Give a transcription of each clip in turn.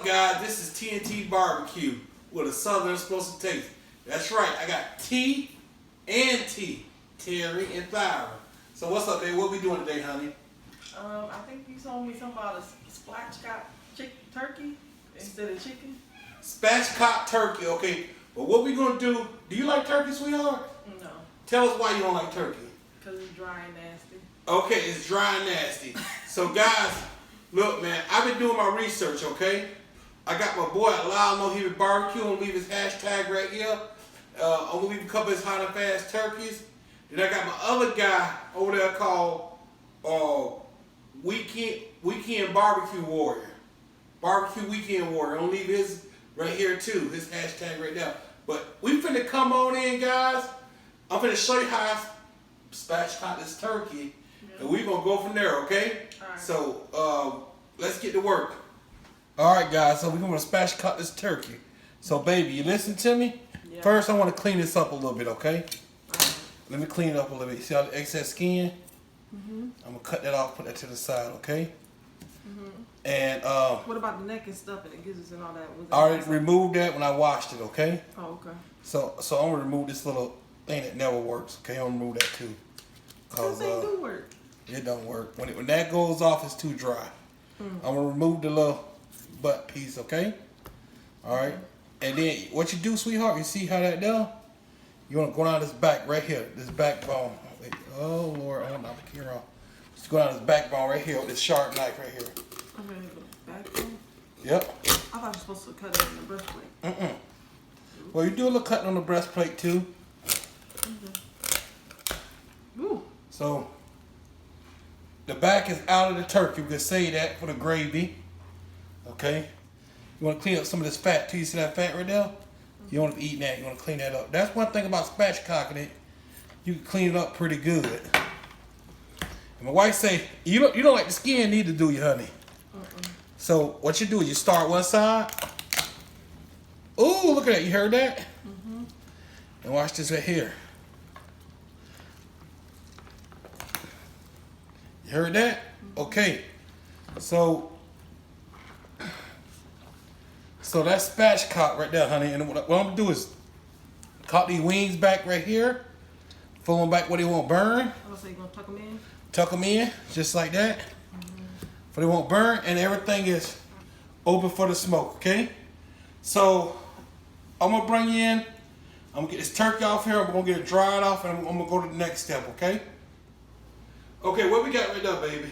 Guys, this is T&TBBQ with a southern explosive taste. That's right, I got T and T, Terry and Thyra. So what's up, babe? What we doing today, honey? I think you told me something about a spatchcock turkey instead of chicken. Spatchcock turkey, okay. But what we gonna do you like turkey, sweetheart? No. Tell us why you don't like turkey. Because it's dry and nasty. Okay, it's dry and nasty. So guys, look, man, I've been doing my research, okay? I got my boy Lyle Know He Would Barbecue. I'm gonna leave his hashtag right here. I'm gonna leave a couple of his hot and fast turkeys. Then I got my other guy over there called Weekend Barbecue Warrior. Barbecue Weekend Warrior. I'm gonna leave his right here too. His hashtag right now. But we finna come on in, guys. I'm finna show you how I spatchcock this turkey. Yeah. And we gonna go from there, okay? All right. So let's get to work. Alright guys, so we're gonna spatchcock this turkey. So baby, you listen to me? Yeah. First I wanna clean this up a little bit, okay? Let me clean it up a little bit. See all the excess skin? I'm gonna cut that off, put that to the side, okay? And what about the neck and stuff and the gizzards and all that? I already removed that when I washed it, okay? Oh, okay. So I'm gonna remove this little thing that never works, okay? I'm gonna remove that too. This thing do work. It don't work. When that goes off, it's too dry. I'm gonna remove the little butt piece, okay? Alright. And then what you do, sweetheart, you see how that done? You wanna go down this back right here, this backbone. Oh Lord, I don't knock the camera off. Just go down this backbone right here with this sharp knife right here. Okay, backbone? Yep. I thought you were supposed to cut it in the breastplate. Well, you do a little cutting on the breastplate too. Ooh. So the back is out of the turkey. We can say that for the gravy. Okay. You want to clean up some of this fat too. You see that fat right there? You don't want to be eating that. You want to clean that up. That's one thing about spatchcocking it. You can clean it up pretty good. And my wife say, you don't like the skin neither, do you, honey? So what you do is you start one side. Ooh, look at that. You heard that? And watch this right here. You heard that? Okay. So that's spatchcock right there, honey. And what I'm gonna do is cock these wings back right here. Pull them back where they won't burn. Oh, so you're gonna tuck them in? Tuck them in, just like that. So they won't burn, and everything is open for the smoke, okay? So I'm gonna bring you in. I'm gonna get this turkey off here. I'm gonna get it dried off, and I'm gonna go to the next step, okay? Okay, what we got right there, baby?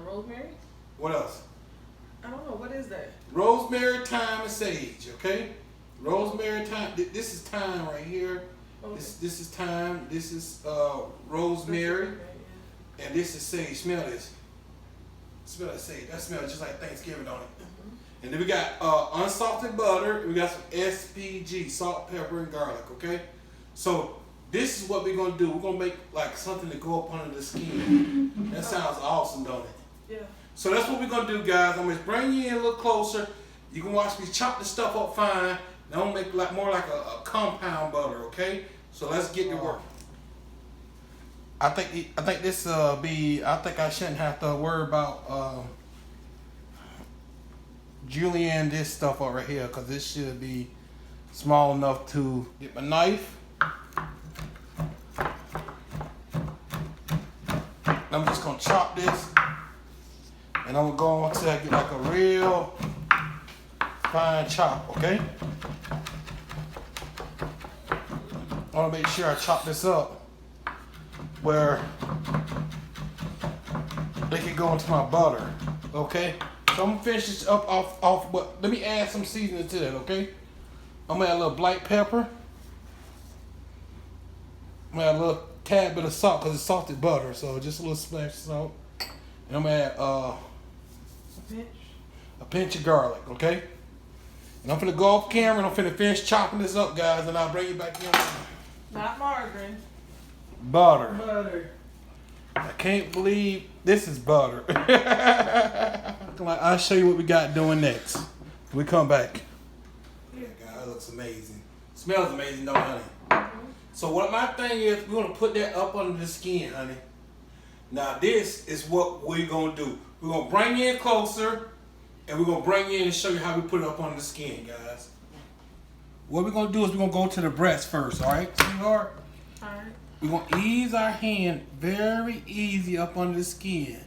Rosemary? What else? I don't know. What is that? Rosemary, thyme, and sage, okay? Rosemary, thyme. This is thyme right here. Okay. This is thyme. This is rosemary. And this is sage. Smell this. Smell that sage. That smells just like Thanksgiving, don't it? And then we got unsalted butter. We got some SPG, salt, pepper, and garlic, okay? So this is what we're going to do. We're going to make like something to go up under the skin. That sounds awesome, don't it? Yeah. So that's what we're going to do, guys. I'm going to bring you in a little closer. You can watch me chop this stuff up fine. Now I'm going to make more like a compound butter, okay? So let's get to work. I think this be. I think I shouldn't have to worry about julienne this stuff up right here, because this should be small enough to get my knife. I'm just gonna chop this, and I'm gonna go on until I get like a real fine chop. Okay. I want to make sure I chop this up where they can go into my butter, okay? So I'm gonna finish this up off, but let me add some seasoning to that, okay? I'm gonna add a little black pepper. I'm gonna add a little tad bit of salt because it's salted butter, so just a little splash of salt. And I'm gonna add a pinch of garlic, okay? And I'm gonna go off camera and I'm gonna finish chopping this up, guys, and I'll bring you back in. Not margarine. Butter. Butter. I can't believe this is butter. I'll show you what we got doing next. When we come back. Yeah, God, it looks amazing. Smells amazing, don't it, honey? So what my thing is, we're gonna put that up under the skin, honey. Now this is what we're gonna do. We're gonna bring you in closer, and we're gonna bring you in and show you how we put it up on the skin, guys. What we're gonna do is we're gonna go to the breast first, all right, sweetheart? All right. We're gonna ease our hand very easy up under the skin.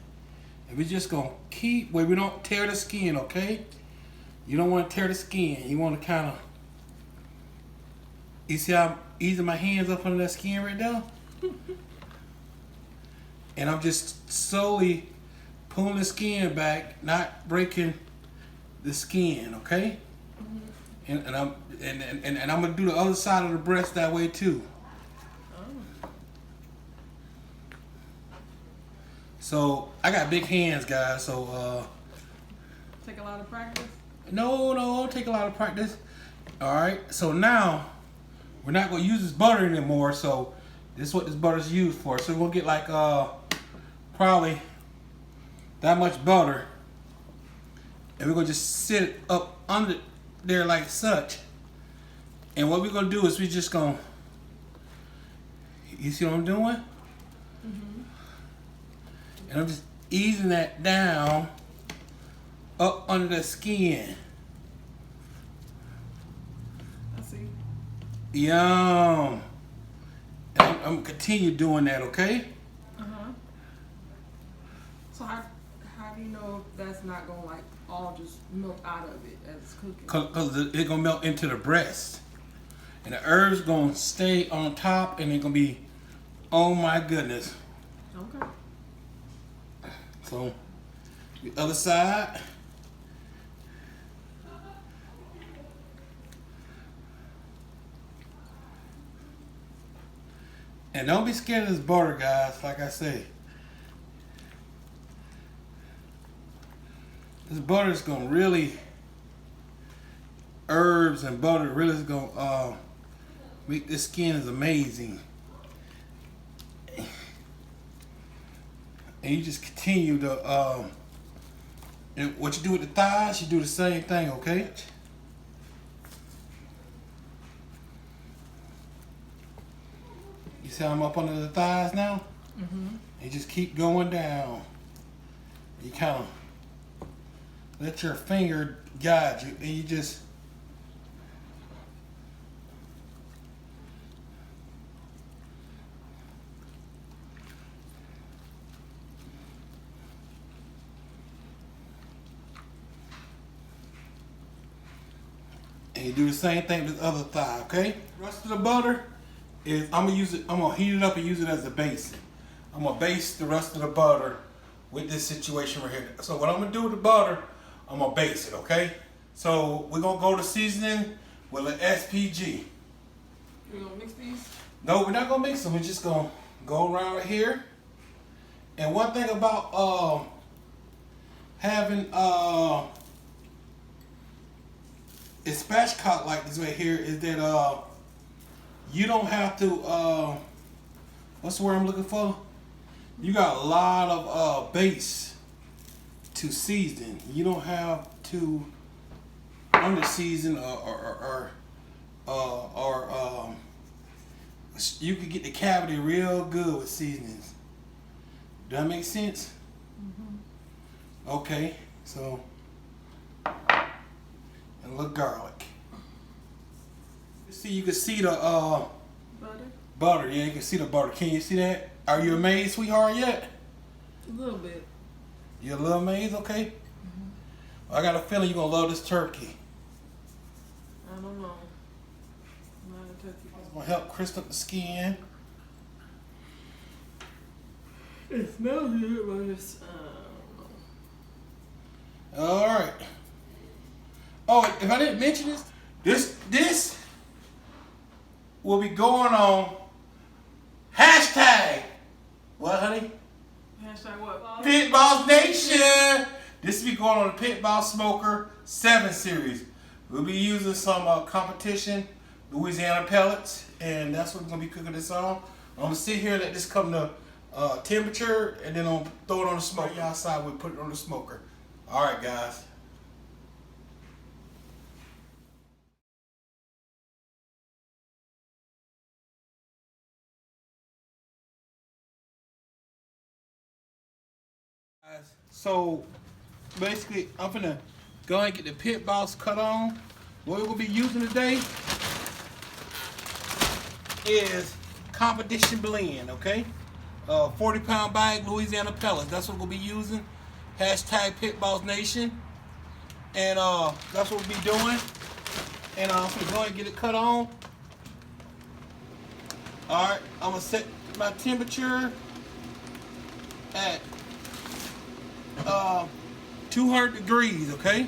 And we're just gonna keep where we don't tear the skin, okay? You don't wanna tear the skin. You wanna kinda, you see how I'm easing my hands up under that skin right there? And I'm just slowly pulling the skin back, not breaking the skin, okay? And I'm gonna do the other side of the breast that way too. So I got big hands, guys. So Take a lot of practice. no, don't take a lot of practice. All right. So now we're not gonna use this butter anymore. So this is what this butter's used for. So we're gonna get like probably that much butter, and we're gonna just sit it up under there like such. And what we're gonna do is we just gonna, you see what I'm doing? And I'm just easing that down up under the skin. I see. Yum. And I'm gonna continue doing that, okay? So how do you know that's not gonna like all just melt out of it as it's cooking? Cause it's gonna melt into the breast. And the herbs gonna stay on top and they're gonna be, oh my goodness. Okay. So, the other side. And don't be scared of this butter, guys, like I say. This butter is gonna really, herbs and butter really is gonna make this skin is amazing. And you just continue to, and what you do with the thighs, you do the same thing, okay? You see how I'm up under the thighs now? You just keep going down. You kind of let your finger guide you, and you just and you do the same thing with the other thigh, okay? The rest of the butter is I'm gonna heat it up and use it as a basin. I'm gonna base the rest of the butter with this situation right here. So what I'm gonna do with the butter, I'm gonna base it, okay? So we're gonna go to seasoning with an SPG. You gonna mix these? No, we're not gonna mix them. We're just gonna go around right here. And one thing about having a spatchcock like this right here is that you don't have to what's the word I'm looking for? You got a lot of base to season. You don't have to under season or you can get the cavity real good with seasonings. Does that make sense? Okay, so and a little garlic. You can see the butter. Yeah, you can see the butter. Can you see that? Are you amazed, sweetheart, yet? A little bit. You're a little amazed, okay? I got a feeling you're gonna love this turkey. I don't know. Not a turkey. It's gonna help crisp up the skin. It smells good, but it's All right. Oh, if I didn't mention this will be going on hashtag what, honey? Hashtag what? PITBOSSNATION. This will be going on the Pit Boss Smoker 7 series. We'll be using some competition Louisiana pellets, and that's what we're gonna be cooking this on. I'm gonna sit here and let this come to temperature, and then I'll throw it on the smoker. Outside, we'll put it on the smoker. All right, guys. So basically, I'm gonna go ahead and get the Pit Boss cut on. What we're gonna be using today is competition blend, okay? 40-pound bag, Louisiana pellets. That's what we'll be using. Hashtag PITBOSSNATION. And that's what we'll be doing. And so go ahead and get it cut on. Alright, I'm gonna set my temperature at 200 degrees, okay?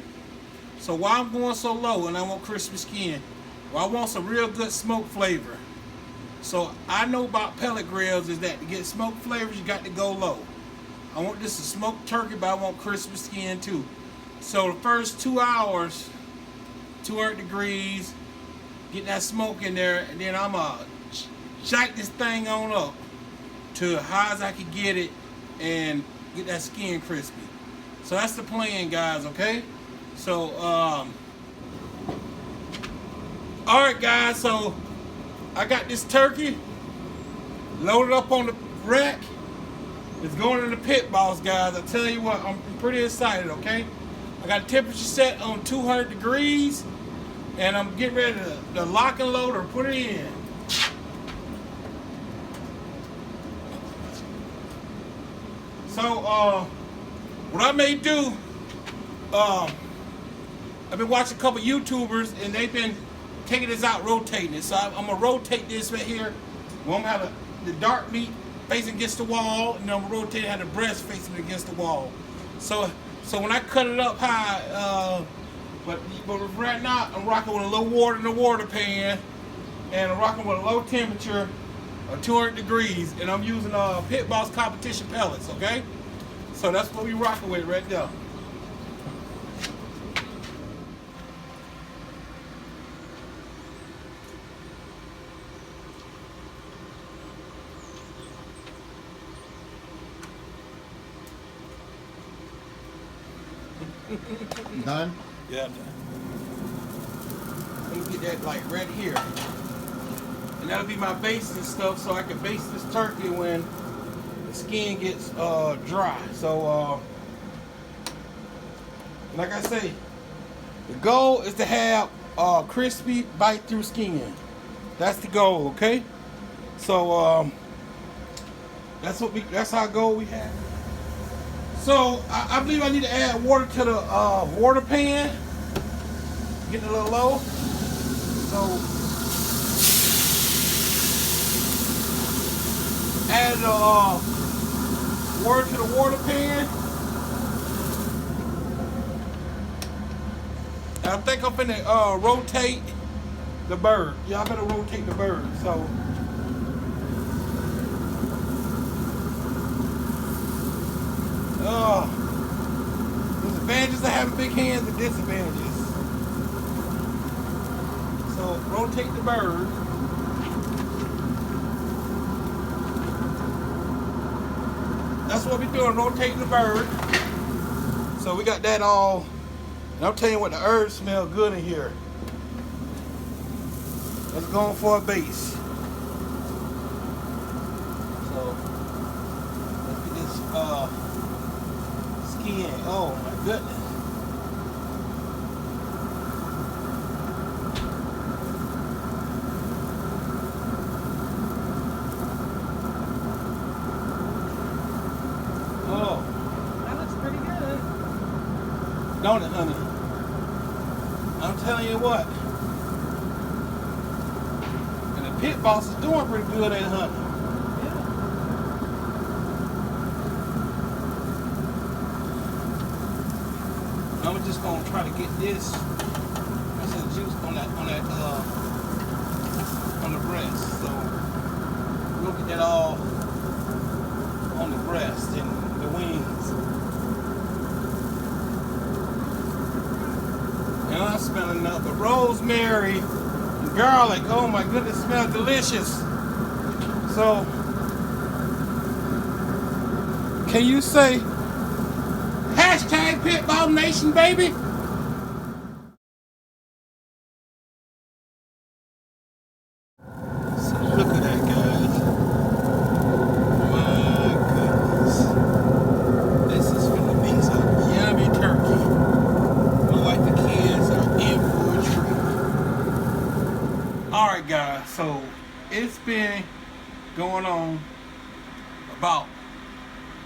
So why I'm going so low and I want crispy skin? Well, I want some real good smoke flavor. So I know about pellet grills is that to get smoke flavors, you got to go low. I want this to smoked turkey, but I want crispy skin too. So the first 2 hours, 200 degrees, get that smoke in there, and then I'm gonna jack this thing on up to high as I can get it and get that skin crispy. So that's the plan, guys, okay? So, alright guys, so I got this turkey loaded up on the rack. It's going in the Pit Boss, guys. I tell you what, I'm pretty excited, okay? I got the temperature set on 200 degrees, and I'm getting ready to lock and load or put it in. So, what I may do, I've been watching a couple YouTubers, and they've been taking this out, rotating it. So I'm gonna rotate this right here. Well, I'm gonna have the dark meat facing against the wall, and then I'm gonna rotate it, have the breast facing against the wall. So when I cut it up high, but right now I'm rocking with a little water in the water pan, and I'm rocking with a low temperature of 200 degrees, and I'm using Pit Boss competition pellets, okay? So that's what we rocking with right there. Done? Yeah, I'm done. Let me get that like right here. And that'll be my base and stuff, so I can base this turkey when the skin gets dry. So like I say, the goal is to have crispy bite through skin. That's the goal, okay? So that's our goal we have. So I believe I need to add water to the water pan. Getting a little low. So add water to the water pan. And I think I'm finna rotate the bird. Yeah, I better rotate the bird. So there's advantages of having big hands and disadvantages. So rotate the bird. That's what we're doing, rotating the bird. So we got that all. And I'm telling you what, the herbs smell good in here. Let's go for a base. So let's get this skin. Oh my goodness. Oh. That looks pretty good. Don't it, honey? I'm telling you what. And the Pit Boss is doing pretty good at it, honey. I'm just gonna try to get this. That's some juice on the breast. So we'll get that all on the breast and the wings. And I'm smelling nothing but rosemary and garlic. Oh my goodness, it smells delicious. So can you say hashtag PITBOSSNATION, baby? So look at that, guys. My goodness. This is gonna be some yummy turkey. My wife Alright guys, so it's been going on about,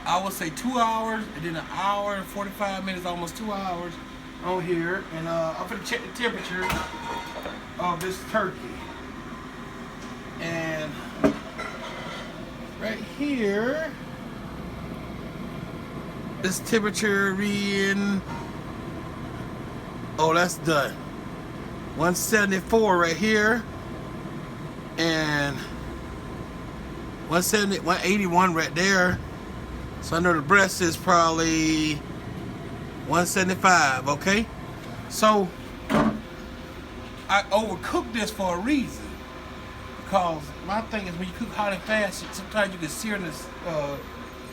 I would say 2 hours, and then an hour and 45 minutes, almost 2 hours on here. And I'm gonna check the temperature of this turkey. And right here, this temperature reading, oh, that's done. 174 right here, and 170, 181 right there. So I know the breast is probably 175. Okay, so I overcooked this for a reason, because my thing is when you cook hot and fast, sometimes you can sear in this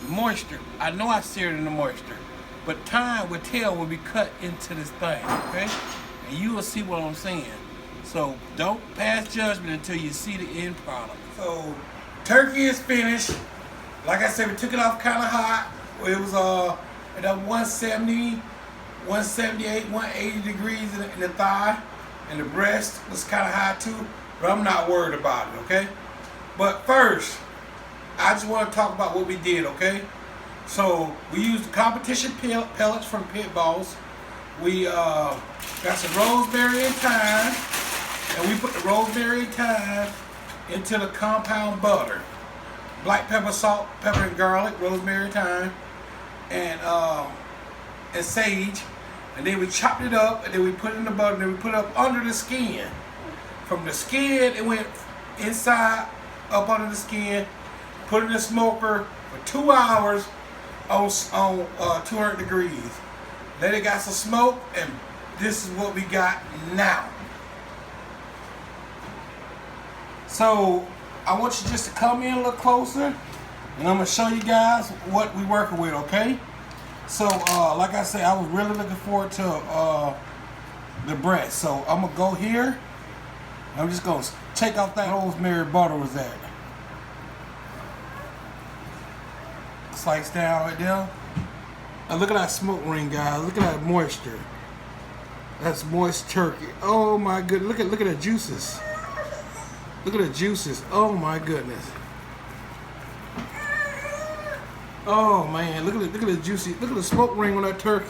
moisture. I know I seared in the moisture, but time will tell when we cut into this thing. Okay. And you will see what I'm saying. So don't pass judgment until you see the end product. So turkey is finished. Like I said, we took it off kind of hot. It was at 170, 178, 180 degrees in the thigh, and the breast was kind of high too. But I'm not worried about it. Okay. But first, I just want to talk about what we did. Okay. So we used the competition pellets from Pitboss. We got some rosemary and thyme, and we put the rosemary and thyme into the compound butter. Black pepper, salt, pepper and garlic, rosemary, thyme, and sage. And then we chopped it up, and then we put it in the butter, and then we put it up under the skin. From the skin, it went inside, up under the skin, put it in the smoker for 2 hours on 200 degrees. Let it got some smoke, and this is what we got now. So I want you just to come in a little closer, and I'm gonna show you guys what we working with. Okay. So like I said, I was really looking forward to the breast. So I'm gonna go here. I'm just gonna take out that rosemary butter was at. Slice down right there. Now look at that smoke ring, guys. Look at that moisture. That's moist turkey. Oh my goodness. Look at the juices. Look at the juices. Oh my goodness. Oh man, look at the juicy. Look at the smoke ring on that turkey.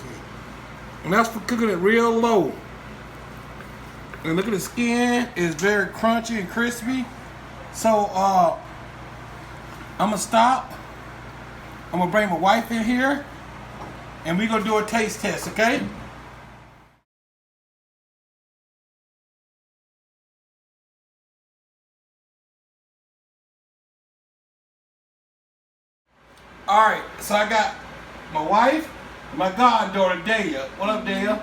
And that's for cooking it real low. And look at the skin. It's very crunchy and crispy. So I'm gonna stop. I'm gonna bring my wife in here, and we're gonna do a taste test, okay? Alright, so I got my wife and my goddaughter Daya. What up, Daya?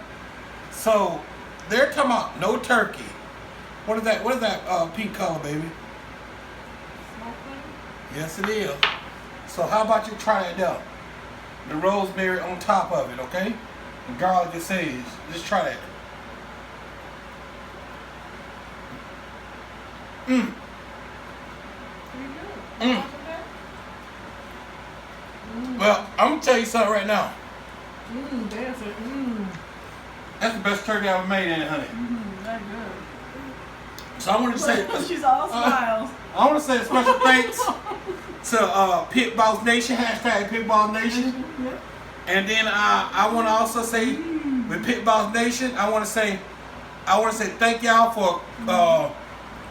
So they're talking about no turkey. What is that pink color, baby? Yes it is. So how about you try it out? The rosemary on top of it, okay? The garlic and sage. Just try that. Well, I'm gonna tell you something right now. That's the best turkey I ever made, ain't it, honey? That's good. So I want to say, she's all smiles. I want to say a special thanks to PITBOSSNATION, hashtag PITBOSSNATION. And then I want to also say, with PITBOSSNATION, I want to say thank y'all for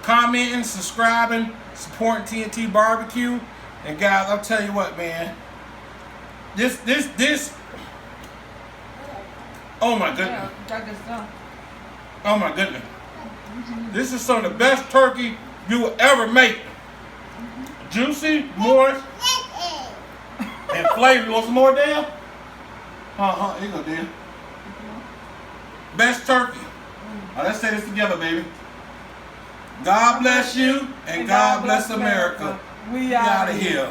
commenting, subscribing, supporting T&TBBQ. And guys, I'll tell you what, man. This. Oh my goodness. Oh my goodness. This is some of the best turkey you will ever make. Juicy, moist, and flavor. You want some more, Dan? Here you go, Dan. Best turkey. Now, let's say this together, baby. God bless you, and God bless America. We out of here.